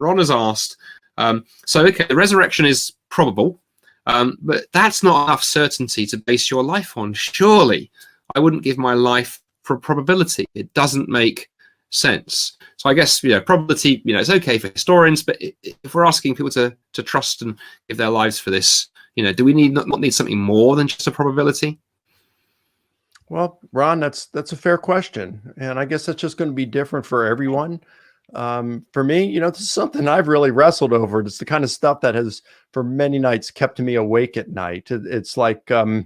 Ron has asked, so okay, the resurrection is probable, but that's not enough certainty to base your life on. Surely I wouldn't give my life for probability. It doesn't make sense. So I guess, probability, it's okay for historians, but if we're asking people to trust and give their lives for this, do we not need something more than just a probability? Well, Ron, that's a fair question. And I guess that's just going to be different for everyone. For me, this is something I've really wrestled over. It's the kind of stuff that has, for many nights, kept me awake at night. It's like, I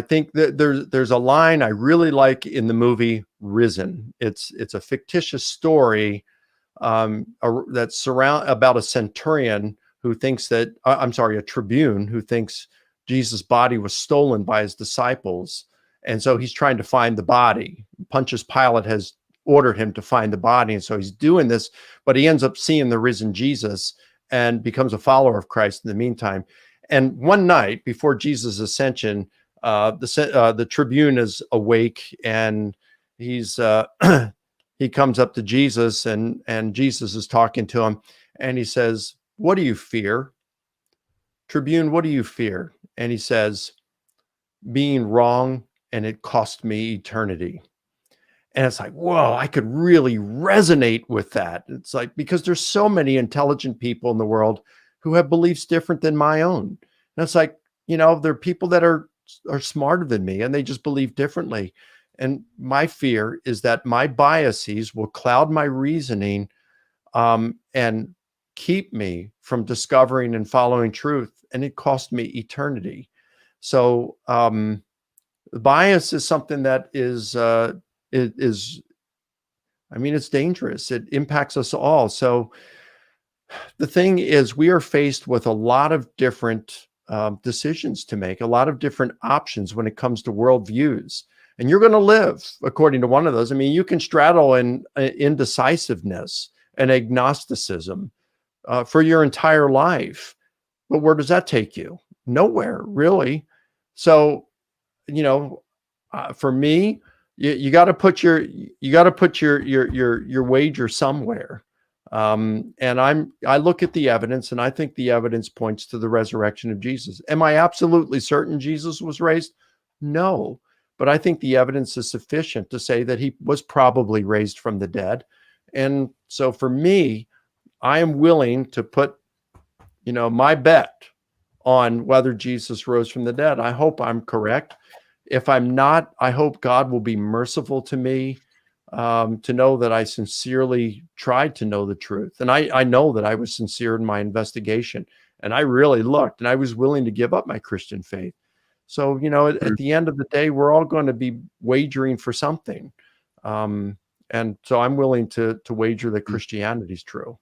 think that there's a line I really like in the movie Risen. It's a fictitious story that's about a centurion who thinks that, a tribune who thinks Jesus' body was stolen by his disciples. And so he's trying to find the body. Pontius Pilate has ordered him to find the body. And so he's doing this, but he ends up seeing the risen Jesus and becomes a follower of Christ in the meantime. And one night before Jesus' ascension, the tribune is awake, and he's he comes up to Jesus, and Jesus is talking to him, and he says, "What do you fear? Tribune, what do you fear?" And he says, "Being wrong, and it cost me eternity." And it's like, whoa, I could really resonate with that. It's like, because there's so many intelligent people in the world who have beliefs different than my own. And it's like, there are people that are smarter than me, and they just believe differently. And my fear is that my biases will cloud my reasoning, and keep me from discovering and following truth. And it cost me eternity. So bias is something that is it's dangerous. It impacts us all. So the thing is, we are faced with a lot of different decisions to make, a lot of different options when it comes to worldviews. And you're going to live according to one of those. I mean, you can straddle in indecisiveness and agnosticism for your entire life. But where does that take you? Nowhere, really. So, for me, you got to put your wager somewhere. And I look at the evidence, and I think the evidence points to the resurrection of Jesus. Am I absolutely certain Jesus was raised? No, but I think the evidence is sufficient to say that he was probably raised from the dead. And so for me, I am willing to put, my bet on whether Jesus rose from the dead. I hope I'm correct. If I'm not, I hope God will be merciful to me, to know that I sincerely tried to know the truth. And I know that I was sincere in my investigation, and I really looked, and I was willing to give up my Christian faith. So, at the end of the day, we're all going to be wagering for something. And so I'm willing to wager that Christianity is true.